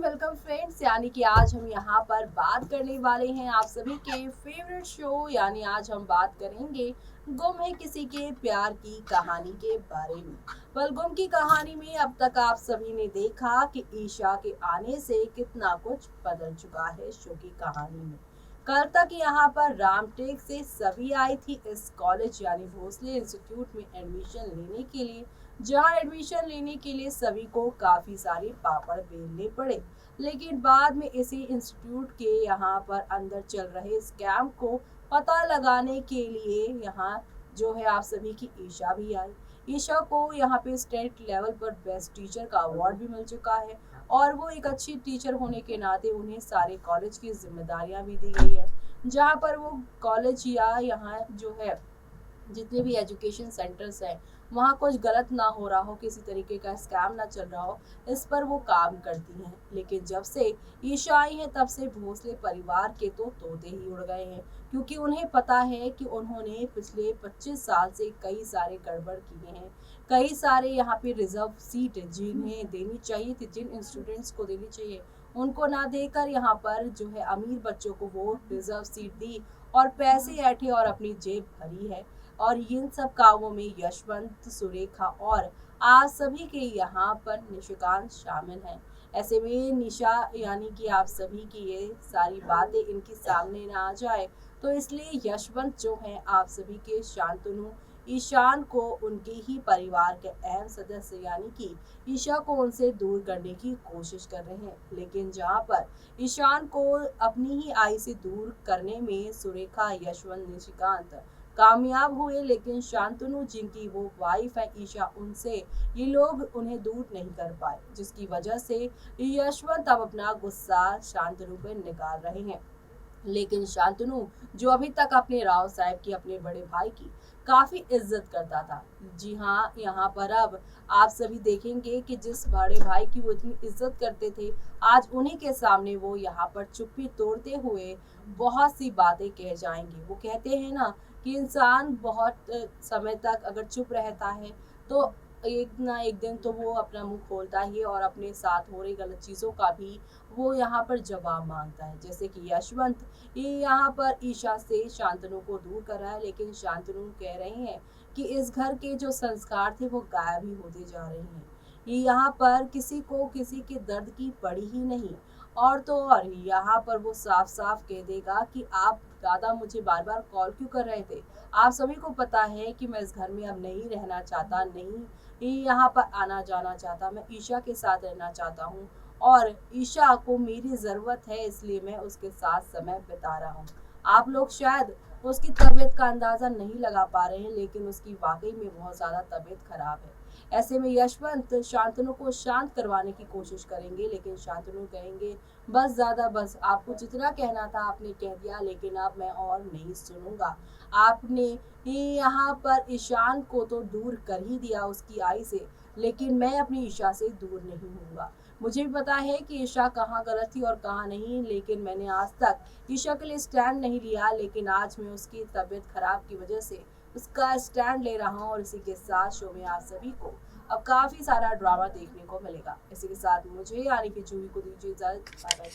Welcome friends. यानी कि आज हम यहाँ पर बात करने वाले हैं आप सभी के फेवरेट शो, यानी आज हम बात करेंगे गुम है किसी के प्यार की कहानी के बारे में। गुम की कहानी में अब तक आप सभी ने देखा कि ईशा के आने से कितना कुछ बदल चुका है शो की कहानी में। कल तक यहाँ पर रामटेक से सभी आई थी इस कॉलेज यानी भोसले इंस्टीट्यूट में एडमिशन लेने के लिए, जहां एडमिशन लेने के लिए सभी को काफी सारे पापड़ बेलने पड़े। लेकिन बाद में इसी इंस्टीट्यूट के यहाँ पर अंदर चल रहे स्कैम को पता लगाने के लिए यहाँ जो है आप सभी की ईशा भी आई। ईशा को यहाँ पे स्टेट लेवल पर बेस्ट टीचर का अवार्ड भी मिल चुका है और वो एक अच्छी टीचर होने के नाते उन्हें सारे कॉलेज की जिम्मेदारियां भी दी गई है, जहाँ पर वो कॉलेज या यहाँ जो है जितने भी एजुकेशन सेंटर्स हैं वहाँ कुछ गलत ना हो रहा हो, किसी तरीके का स्कैम ना चल रहा हो, इस पर वो काम करती हैं। लेकिन जब से ईशा आई है तब से भोसले परिवार के तो तोते ही उड़ गए हैं, क्योंकि उन्हें पता है कि उन्होंने पिछले 25 साल से कई सारे गड़बड़ किए हैं। कई सारे यहाँ पे रिजर्व सीट जिन्हें देनी चाहिए थी, जिन स्टूडेंट्स को देनी चाहिए उनको ना देकर यहाँ पर जो है अमीर बच्चों को वो रिजर्व सीट दी और पैसे ऐंठे और अपनी जेब भरी है। और इन सब कामों में यशवंत, सुरेखा और आप सभी के यहाँ पर निशिकांत शामिल हैं। ऐसे में निशा यानी कि आप सभी की ये सारी बातें इनके सामने ना आ जाए, तो इसलिए यशवंत जो है आप सभी के शांतनु ईशान को उनके ही परिवार के अहम सदस्य यानी कि ईशा को उनसे दूर करने की कोशिश कर रहे हैं। लेकिन जहां पर ईशान को अपनी ही आई से दूर करने में सुरेखा, यशवंत, निशिकांत कामयाब हुए, लेकिन शांतनु जिनकी वो वाइफ है ईशा, उनसे ये लोग उन्हें दूर नहीं कर पाए, जिसकी वजह से यशवंत अब अपना गुस्सा शांतनु पर निकाल रहे हैं। लेकिन शांतनु जो अभी तक अपने राव साहब की, अपने बड़े भाई की काफी इज्जत करता था, जी हाँ, यहाँ पर अब आप सभी देखेंगे कि जिस बड़े भाई की वो इतनी इज्जत करते थे, आज उन्हीं के सामने वो यहाँ पर चुप्पी तोड़ते हुए बहुत सी बातें कह जाएंगे। वो कहते हैं ना कि इंसान बहुत समय तक अगर चुप रहता है तो एक ना एक दिन तो वो अपना मुंह खोलता ही है और अपने साथ हो रही गलत चीजों का भी वो यहाँ पर जवाब मांगता है। जैसे कि यशवंत ये यहाँ पर ईशा से शांतनु को दूर कर रहा है, लेकिन शांतनु कह रहे हैं कि इस घर के जो संस्कार थे वो गायब ही होते जा रहे हैं। ये यहाँ पर किसी को किसी के दर्द की पड़ी ही नहीं। और तो और यहाँ पर वो साफ साफ कह देगा कि आप दादा मुझे बार बार कॉल क्यों कर रहे थे, आप सभी को पता है कि मैं इस घर में अब नहीं रहना चाहता, नहीं यहाँ पर आना जाना चाहता, मैं ईशा के साथ रहना चाहता हूँ और ईशा को मेरी ज़रूरत है, इसलिए मैं उसके साथ समय बिता रहा हूँ। आप लोग शायद उसकी तबीयत का अंदाज़ा नहीं लगा पा रहे हैं, लेकिन उसकी वाकई में बहुत ज़्यादा तबीयत खराब है। ऐसे में यशवंत शांतनु को शांत करवाने की कोशिश करेंगे, लेकिन शांतनु कहेंगे बस ज़्यादा बस, आपको जितना कहना था आपने कह दिया, लेकिन अब मैं और नहीं सुनूंगा। आपने यहाँ पर ईशान को तो दूर कर ही दिया उसकी आई से, लेकिन मैं अपनी ईशा से दूर नहीं हूँगा। मुझे भी पता है कि ईशा कहाँ गलत थी और कहाँ नहीं, लेकिन मैंने आज तक ईशा के लिए स्टैंड नहीं लिया, लेकिन आज मैं उसकी तबीयत खराब की वजह से उसका स्टैंड ले रहा हूँ। और इसी के साथ शो में आप सभी को अब काफी सारा ड्रामा देखने को मिलेगा। इसी के साथ मुझे यानी कि जूही को दीजिए इजाजत। Bye bye.